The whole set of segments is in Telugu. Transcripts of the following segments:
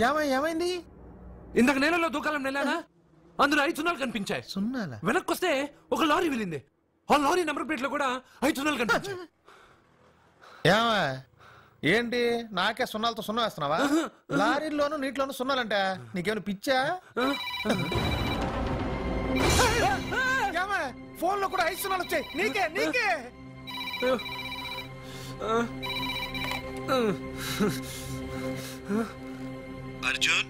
ఏమైంది? ఇందాక నేలలో దూకాలం నెలానా, అందులో 5 సున్నాలు కనిపించాయి. సున్నాలా? వెనక్కి వస్తే ఒక లారీ వెళ్ళింది. ఆ లారీ నెంబర్ ప్లేట్ లో కూడా 5 సున్నాలు కనిపించాయి. ఏంటి నాకే సున్నాలతో సున్నా వేస్తున్నావా? లారీల్లోనూ నీటిలోనూ సున్నాలంటే నీకేమైనా పిచ్చా? ఫోన్ లో కూడా 5 సున్నాలు వచ్చాయి. నీకే అర్జున్,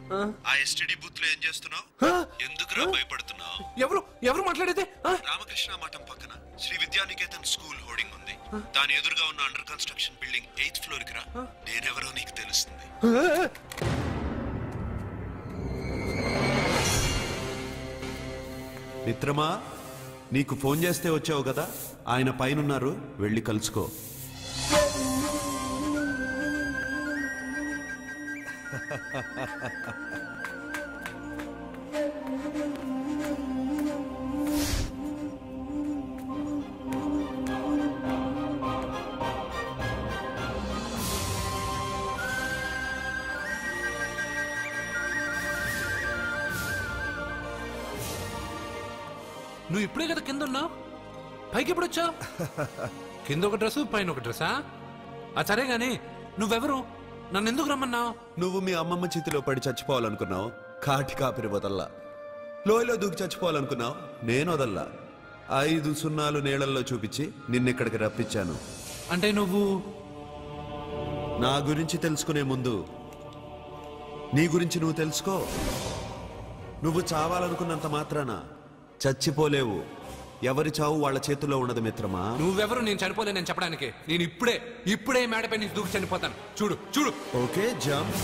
ఆ ఎస్టీడీ బూత్ లో ఏం చేస్తున్నావు? ఎందుకురా భయపడుతున్నావు? ఎవరు మాట్లాడేది? రామకృష్ణ మఠం పక్కన శ్రీ విద్యానికేతన్ స్కూల్ హోర్డింగ్ ఉంది. దాని ఎదురుగా ఉన్న under construction building 8th floor కి రా. నేనెవరో నీకు తెలుస్తుంది. మిత్రమా, నీకు ఫోన్ చేస్తే వచ్చావు కదా, ఆయన పైనున్నారు, వెళ్ళి కలుసుకో. నువ్వు ఇప్పుడే కదా కింద ఉన్నావు, పైకి ఎప్పుడు వచ్చావు? కింద ఒక డ్రెస్, పైన ఒక డ్రెస్సా? సరే గాని నువ్వెవరు? నన్ను ఎందుకు రమ్మన్నావు? నువ్వు మీ అమ్మమ్మ చేతిలో పడి చచ్చిపోవాలనుకున్నావు, కాటి కాపిరి వదల్లా. లోయలో దూకి చచ్చిపోవాలనుకున్నావు, నేను వదల్లా. 5 సున్నాలు నీళ్ళల్లో చూపించి నిన్నెక్కడికి రప్పించాను. అంటే నువ్వు నా గురించి తెలుసుకునే ముందు నీ గురించి నువ్వు తెలుసుకో. నువ్వు చావాలనుకున్నంత మాత్రాన చచ్చిపోలేవు. ఎవరి చావు వాళ్ళ చేతుల్లో ఉండదు మిత్రమా. నువ్వెవరు నేను చనిపోలేనని చెప్పడానికి? నేను ఇప్పుడే మేడపై నుంచి దూకి చనిపోతాను. చూడు. Okay, jump.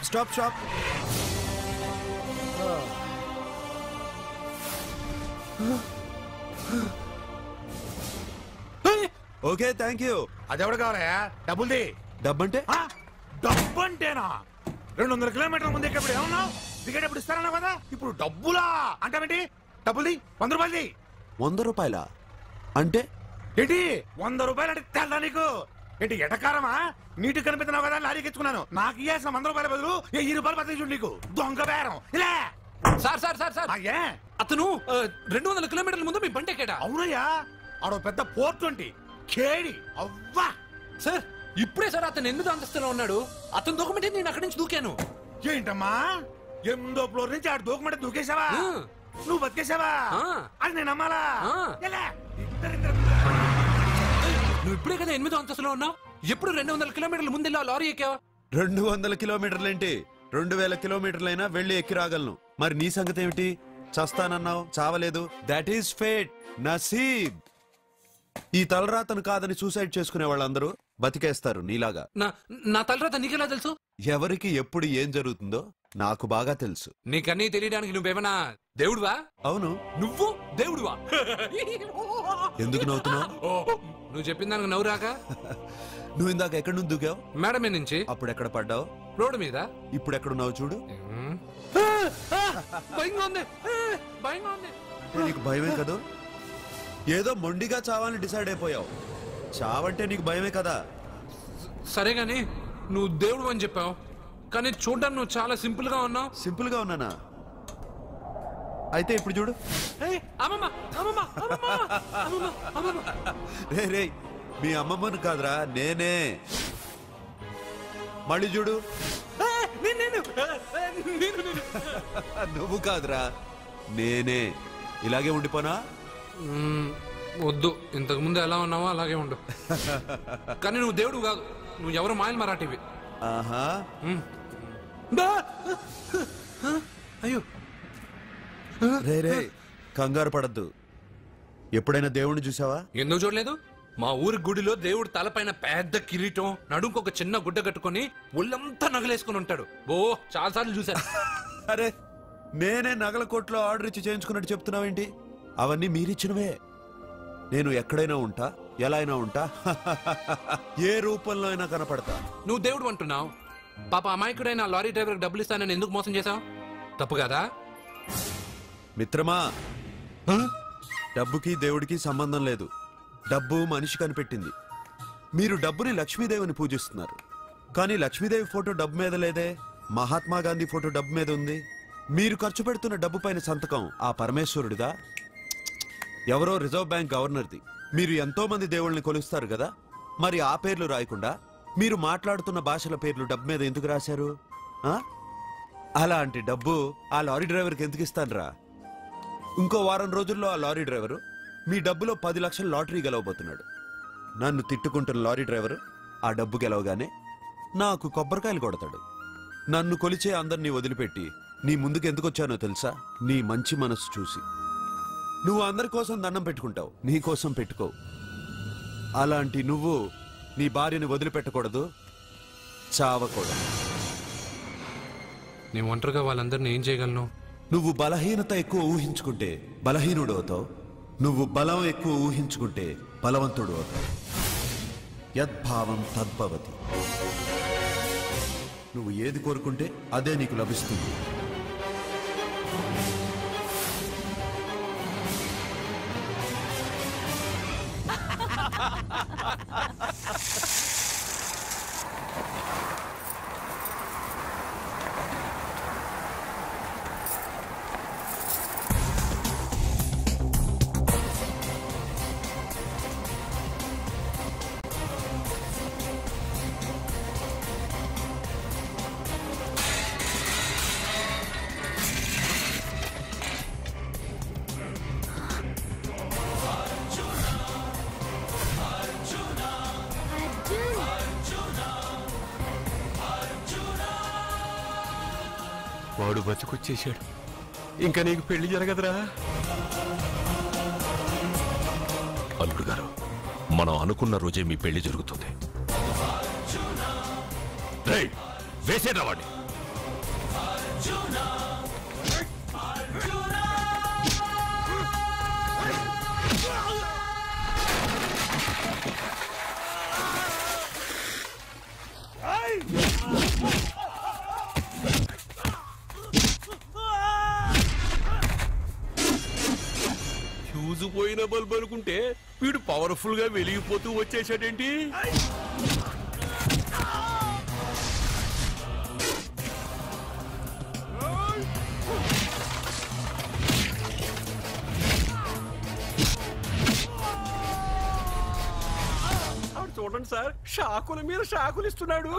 Stop. Okay, thank you. అదెవడు కావాలయా? డబ్బుల్ది. డబ్బంటే? డబ్బంటేనా? 200 కిలోమీటర్ల ముందు ఎక్కడ ఏమన్నావు? దిగేటప్పుడు ఇస్తారన్నావు కదా, ఇప్పుడు డబ్బులా అంటావేంటి? డబ్బుల్ది 100 రూపాయలది. 100 రూపాయలా? అంటే ఏంటి 100 రూపాయలు అంటే తెల్లా నీకు? ఏంటి ఎటకారమా? నీటి కనిపిస్తున్నావు కదా, లారీకి ఎత్తుకున్నాను. నాకు ఇయ్యాల్సిన 100 రూపాయల బదులు 1000 రూపాయలు బదిలీ చూడు. నీకు దొంగ బేరం. ఇలా సార్ అతను 200 కిలోమీటర్ల ముందు మీ బండి ఎక్కాడా? అవునయ్యా, ఆడో పెద్ద పోర్ట్ కేడి. అవ్వా సార్, ఇప్పుడే సార్ అతను 8వ అంతస్తులో ఉన్నాడు. అతను దూకమంటే నేను అక్కడి నుంచి దూకాను. ఏంటమ్మా, 8వ ఫ్లోర్ నుంచి ఆడు దూకమంటే దూకేశావా? నువ్వు బతికేశావా? అది నేను నమ్మాలా? నువ్వు ఇప్పుడే కదా 8వ అంతస్తులో ఉన్నావు. ఎప్పుడు 200 కిలోమీటర్ల ముందు లారీ ఎక్కావా? 200 కిలోమీటర్లేంటి, 2000 కిలోమీటర్లైనా వెళ్ళి ఎక్కి రాగలను. మరి నీ సంగతి ఏమిటి? చస్తానన్నావు, చావలేదు. That is fate, నసీబ్. ఈ తలరాతను కాదని సూసైడ్ చేసుకునే వాళ్ళందరూ బతికేస్తారు నీలాగా. నా తలరాత నీకెలా తెలుసు? ఎవరికి ఎప్పుడు ఏం జరుగుతుందో నాకు బాగా తెలుసు. నీకన్నీ తెలియడానికి నువ్వేమన్నా దేవుడువా? అవును. నువ్వు దేవుడువా? ఎందుకు నవ్వుతున్నావు? నువ్వు చెప్పిన దానికి నవ్వు రాక? నువ్వు ఇందాక ఎక్కడి నుంచి దూకావు? మేడమే నుంచి. అప్పుడు ఎక్కడ పడ్డావు? రోడ్డు మీద. ఇప్పుడు ఎక్కడున్నావు చూడు. భయంగా ఉంది. నీకు భయమే కదా? ఏదో మొండిగా చావాలని డిసైడ్ అయిపోయావు. చావంటే నీకు భయమే కదా? సరే గాని నువ్వు దేవుడు అని చెప్పావు, కానీ చూడ్డానికి నువ్వు చాలా సింపుల్ గా ఉన్నావు. సింపుల్ గా ఉన్నానా? అయితే ఇప్పుడు చూడు. రే, మీ అమ్మమ్మను కాదురా, నేనే. మళ్ళీ చూడు. నువ్వు కాదురా, నేనే. ఇలాగే ఉండిపోనా? వద్దు, ఇంతకు ముందు ఎలా ఉన్నావో అలాగే ఉండు. కానీ నువ్వు దేవుడు కాదు, నువ్వు ఎవరు మాయలు మరాఠీవి. ఆహా. అయ్యో రే, కంగారు పడద్దు. ఎప్పుడైనా దేవుణ్ణి చూసావా? ఎందుకు చూడలేదు? మా ఊరి గుడిలో దేవుడు తలపైన పెద్ద కిరీటం, నడుంకు ఒక చిన్న గుడ్డ కట్టుకుని ఒళ్ళంతా నగలేసుకుని ఉంటాడు. చాలా సార్లు చూసాను. అరే, నేనే నగల కొట్లో ఆర్డర్ ఇచ్చి చేయించుకున్నట్టు చెప్తున్నావేంటి? అవన్నీ మీరిచ్చినవే. నేను ఎక్కడైనా ఉంటా, ఎలా అయినా ఉంటా, ఏ రూపంలో అయినా కనపడతా. నువ్వు దేవుడు అంటున్నావు. పాప అమాయకుడైన లారీ డ్రైవర్ డబ్బులు ఇస్తానని ఎందుకు మోసం చేశావు? తప్పు కదా? మిత్రమా, డబ్బుకి దేవుడికి సంబంధం లేదు. డబ్బు మనిషి కనిపెట్టింది. మీరు డబ్బుని లక్ష్మీదేవిని పూజిస్తున్నారు, కానీ లక్ష్మీదేవి ఫోటో డబ్బు మీద లేదే. మహాత్మా గాంధీ ఫోటో డబ్బు మీద ఉంది. మీరు ఖర్చు పెడుతున్న డబ్బు పైన సంతకం ఆ పరమేశ్వరుడిదా, ఎవరో రిజర్వ్ బ్యాంక్ గవర్నర్ది? మీరు ఎంతో మంది దేవుళ్ళని కొలుస్తారు కదా, మరి ఆ పేర్లు రాయకుండా మీరు మాట్లాడుతున్న భాషల పేర్లు డబ్బు మీద ఎందుకు రాశారు? అలాంటి డబ్బు ఆ లారీ డ్రైవర్కి ఎందుకు ఇస్తానురా? ఇంకో వారం రోజుల్లో ఆ లారీ డ్రైవరు మీ డబ్బులో 10 లక్షల లాటరీ గెలవబోతున్నాడు. నన్ను తిట్టుకుంటున్న లారీ డ్రైవరు ఆ డబ్బు గెలవగానే నాకు కొబ్బరికాయలు కొడతాడు. నన్ను కొలిచే అందరినీ వదిలిపెట్టి నీ ముందుకు ఎందుకు వచ్చానో తెలుసా? నీ మంచి మనసు చూసి. నువ్వు అందరి కోసం దండం పెట్టుకుంటావు, నీ కోసం పెట్టుకోవు. అలాంటి నువ్వు నీ భార్యని వదిలిపెట్టకూడదు, చావకూడదు. నేను ఒంటరిగా వాళ్ళందరినీ ఏం చేయగలను? నువ్వు బలహీనత ఎక్కువ ఊహించుకుంటే బలహీనుడు అవుతావు, నువ్వు బలం ఎక్కువ ఊహించుకుంటే బలవంతుడు అవుతావు. యద్భావం తద్భవతి. నువ్వు ఏది కోరుకుంటే అదే నీకు లభిస్తుంది. వాడు బతుకొచ్చేశాడు. ఇంకా నీకు పెళ్లి జరగదురా. అల్లుడు గారు, మనం అనుకున్న రోజే మీ పెళ్లి జరుగుతుంది. వేసేరా వాడిని. ఫ్యూజు పోయిన బల్బు అనుకుంటే వీడు పవర్ఫుల్ గా వెలిగిపోతూ వచ్చేసాడేంటి? చూడండి సార్, షాకుల మీద షాకులు ఇస్తున్నాడు.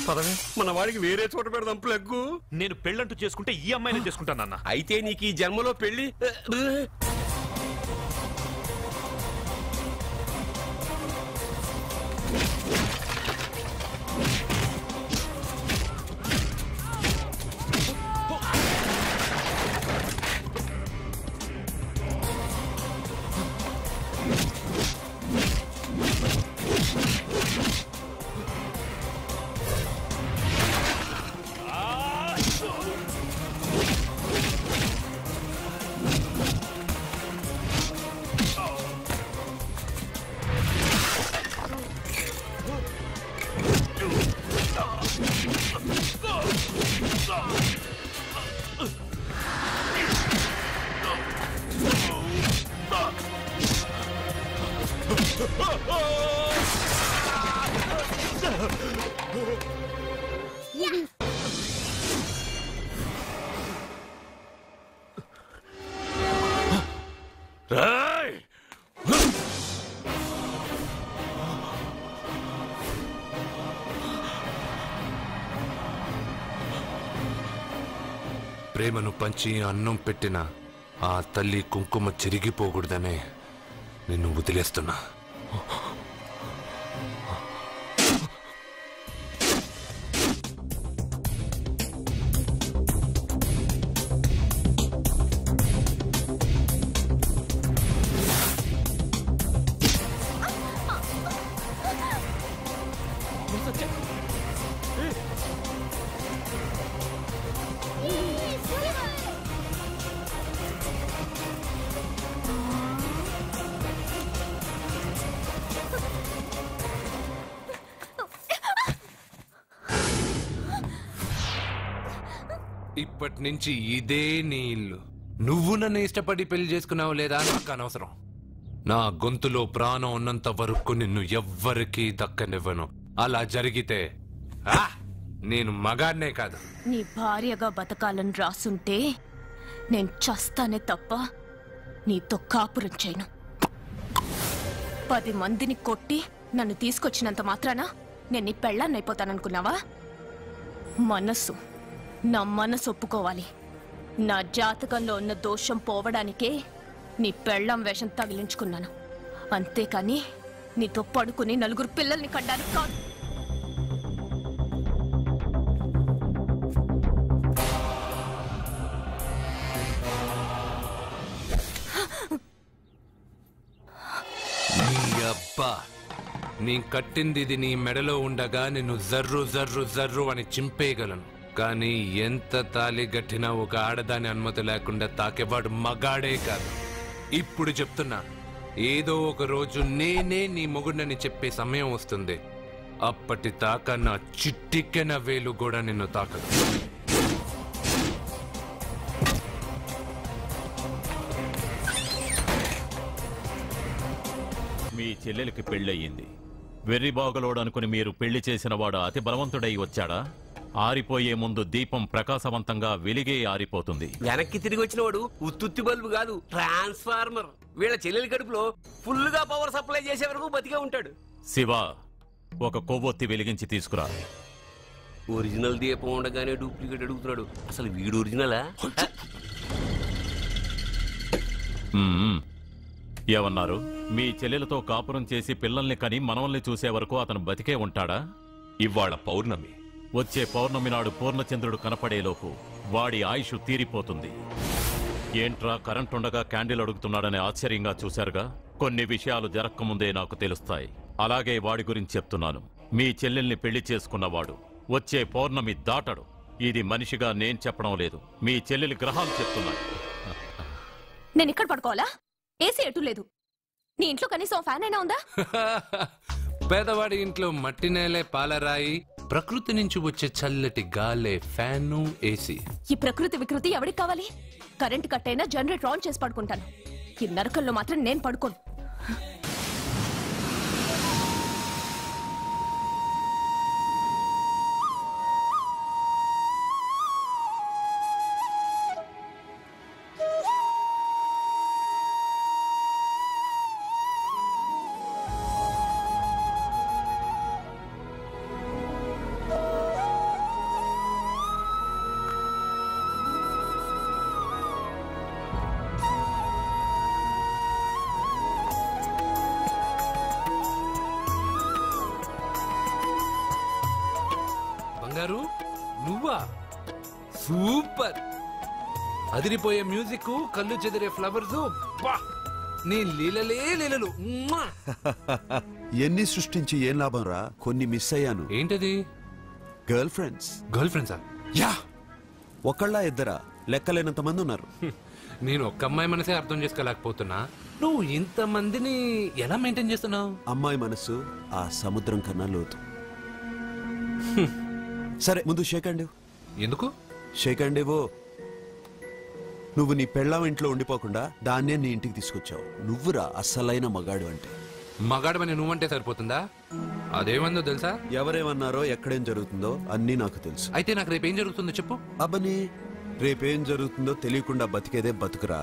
పదవే, మన వాడికి వేరే చోట పెడదాం ప్లగ్గు. నేను పెళ్ళంటూ చేసుకుంటే ఈ అమ్మాయిని చేసుకుంటానన్న. అయితే నీకు ఈ జన్మలో పెళ్లి. ప్రేమను పంచి అన్నం పెట్టిన ఆ తల్లి కుంకుమ చెరిగిపోకూడదనే నిన్ను వదిలేస్తున్నా. ఇప్పటి నుంచి ఇదే నీ ఇల్లు. నువ్వు నన్ను ఇష్టపడి పెళ్లి చేసుకున్నావు లేదా నాకు అనవసరం. నా గొంతులో ప్రాణం ఉన్నంత వరకు నిన్ను ఎవ్వరికీ దక్కనివ్వను. అలా జరిగితే నేను మగాడినే కాదు. నీ భార్యగా బతకాలని రాసుంటే నేను చస్తానే తప్ప నీతో కాపురం చేయను. 10 మందిని కొట్టి నన్ను తీసుకొచ్చినంత మాత్రాన నేను నీ పెళ్ళాన్నైపోతాననుకున్నావా? నా మనసు ఒప్పుకోవాలి. నా జాతకంలో ఉన్న దోషం పోవడానికే నీ పెళ్ళాం వేషం తగిలించుకున్నాను. అంతేకాని నీతో పడుకుని 4 పిల్లల్ని కడ్డానికి కాదు. నీ కట్టింది ఇది నీ మెడలో ఉండగా నిన్ను జర్రు జర్రు జర్రు అని చింపేయగలను. కానీ ఎంత తాలి గట్టినా ఒక ఆడదాని అనుమతి లేకుండా తాకేవాడు మగాడే కాదు. ఇప్పుడు చెప్తున్నా, ఏదో ఒక రోజు నేనే నీ మొగుడని చెప్పే సమయం వస్తుంది. అప్పటి తాక నా చిట్టికెన వేలు కూడా నిన్ను తాకదు. మీ చెల్లెలికి పెళ్ళయింది. వెర్రిబాగులోడనుకుని మీరు పెళ్లి చేసిన వాడు అతి బలవంతుడై వచ్చాడా? ఆరిపోయే ముందు దీపం ప్రకాశవంతంగా వెలిగే ఆరిపోతుంది. వెనక్కి తిరిగి వచ్చిన వాడు ఉత్తుత్తి బల్బు కాదు, ట్రాన్స్ఫార్మర్. వీళ్ళ చెల్లెలి కడుపులో ఫుల్ గా పవర్ సప్లై చేసే వరకు బతికే ఉంటాడు. శివ, ఒక కొవ్వొత్తి వెలిగించి తీసుకురా. ఒరిజినల్ దీపం ఉండగానే డూప్లికేట్ అడుగుతున్నాడు. అసలు వీడు ఒరిజినలా? ఏమన్నారు? మీ చెల్లెలతో కాపురం చేసి పిల్లల్ని కని మనవల్ని చూసే వరకు అతను బతికే ఉంటాడా? ఇవాళ పౌర్ణమి. వచ్చే పౌర్ణమి నాడు పూర్ణచంద్రుడు కనపడేలోపు వాడి ఆయుష్ తీరిపోతుంది. ఏంట్రా కరెంటుండగా క్యాండిల్ అడుగుతున్నాడని ఆశ్చర్యంగా చూశారుగా? కొన్ని విషయాలు జరక్కముందే నాకు తెలుస్తాయి. అలాగే వాడి గురించి చెప్తున్నాను. మీ చెల్లెల్ని పెళ్లి చేసుకున్నవాడు వచ్చే పౌర్ణమి దాటడు. ఇది మనిషిగా నేను చెప్పడం లేదు, మీ చెల్లెలి గ్రహాలు చెప్తున్నాయి. నేను ఇక్కడ పడుకోవాలా? ఏసీ ఎటు లేదు. నీ ఇంట్లో కనీసం ఫ్యాన్ అయినా ఉందా? పేదవాడి ఇంట్లో మట్టి నేలే పాలరాయి, ప్రకృతి నుంచి వచ్చే చల్లటి గాలే ఫ్యాను, ఏసీ. ఈ ప్రకృతి వికృతి ఎవరికి కావాలి? కరెంట్ కట్ అయినా జనరేటర్ ఆన్ చేసి పడుకుంటాను. ఈ నరకల్లో మాత్రం నేను పడుకోను. నువ్వా? సూపర్! అదిరిపోయే మ్యూజిక్, కళ్ళు చెదిరే ఫ్లవర్స్, నీ లీలలే లీలలు. ఎన్ని సృష్టించి ఏం లాభం రా? కొన్ని మిస్ అయ్యాను. ఏంటది? Girl friends. గర్ల్ ఫ్రెండ్సా? యా, ఒకళ్ళ ఇద్దరా? లెక్కలేనంత మంది ఉన్నారు. నేను ఒక్క అమ్మాయి మనసే అర్థం చేసుకోలేకపోతున్నా. నువ్వు ఇంతమందిని ఎలా మెయింటైన్ చేస్తున్నావు? అమ్మాయి మనసు ఆ సముద్రం కన్నా లోతు. సరే, ముందు షేక్ హ్యాండ్. ఎందుకు షేక్ హ్యాండ్ ఇవ్వు. నువ్వు నీ పెళ్ళాం ఇంట్లో ఉండిపోకుండా దాన్నే నీ ఇంటికి తీసుకొచ్చావు. నువ్వురా అస్సలైన మగాడు అంటే. మగాడమని నువ్వంటే సరిపోతుందా? అదేమందో తెలుసా? ఎవరేమన్నారో, ఎక్కడేం జరుగుతుందో అన్నీ నాకు తెలుసు. అయితే నాకు రేపేం జరుగుతుందో చెప్పు. అబ్బని, రేపేం జరుగుతుందో తెలియకుండా బతికేదే బతుకురా.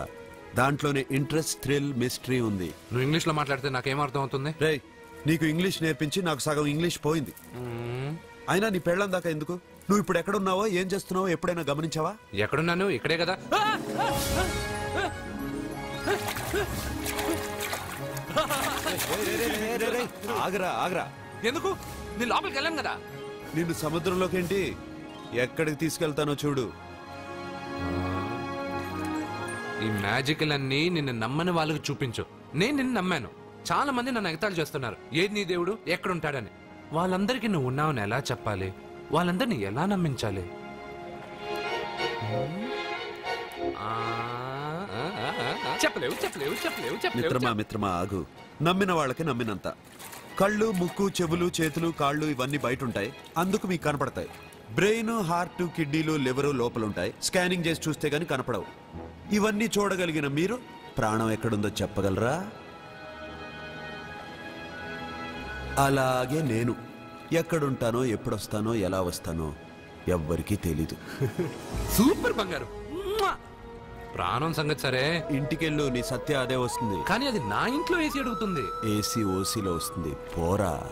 దాంట్లోనే ఇంట్రెస్ట్, థ్రిల్, మిస్టరీ ఉంది. నువ్వు ఇంగ్లీష్ లో మాట్లాడితే నాకేం అర్థం అవుతుంది? రేయ్, నీకు ఇంగ్లీష్ నేర్పించి నాకు సగం ఇంగ్లీష్ పోయింది. అయినా నీ పెళ్ళం దాకా ఎందుకు? నువ్వు ఇప్పుడు ఎక్కడున్నావో, ఏం చేస్తున్నావో ఎప్పుడైనా గమనించావా? ఎక్కడున్నాను? ఇక్కడే కదా. ఆగరా ఆగరా. ఎందుకు? నీ లోపలికి వెళ్ళాను కదా. నిన్ను సముద్రంలోకేంటి, ఎక్కడికి తీసుకెళ్తానో చూడు. ఈ మ్యాజిక్లన్నీ నిన్ను నమ్మని వాళ్ళకి చూపించు. నేను నిన్ను నమ్మాను. చాలా మంది నన్ను ఎగతాళి చేస్తున్నారు. ఏది నీ దేవుడు, ఎక్కడుంటాడని. వాళ్ళందరికీ నువ్వు ఉన్నావని ఎలా చెప్పాలి? వాళ్ళందరినీ ఎలా నమ్మించాలి? చెప్పలేవు చెప్పలేవు చెప్పలేవు మిత్రమా చెప్పలేవు. మిత్రమా ఆగు. నమ్మిన వాళ్ళకి నమ్మినంత. కళ్ళు, ముక్కు, చెవులు, చేతులు, కాళ్ళు ఇవన్నీ బయట ఉంటాయి, అందుకు మీకు కనపడతాయి. బ్రెయిన్, హార్ట్, కిడ్నీలు, లివరు లోపలుంటాయి. స్కానింగ్ చేసి చూస్తే గాని కనపడవు. ఇవన్నీ చూడగలిగిన మీరు ప్రాణం ఎక్కడుందో చెప్పగలరా? అలాగే నేను ఎక్కడుంటానో, ఎప్పుడొస్తానో, ఎలా వస్తానో ఎవ్వరికీ తెలీదు. సూపర్ బంగారు. మ్వా! ప్రాణం సంగతి సరే, ఇంటికెళ్ళు, నీ సత్య అదే వస్తుంది. కానీ అది నా ఇంట్లో ఏసీ అడుగుతుంది. ఏసీ ఓసీలో వస్తుంది, పోరా.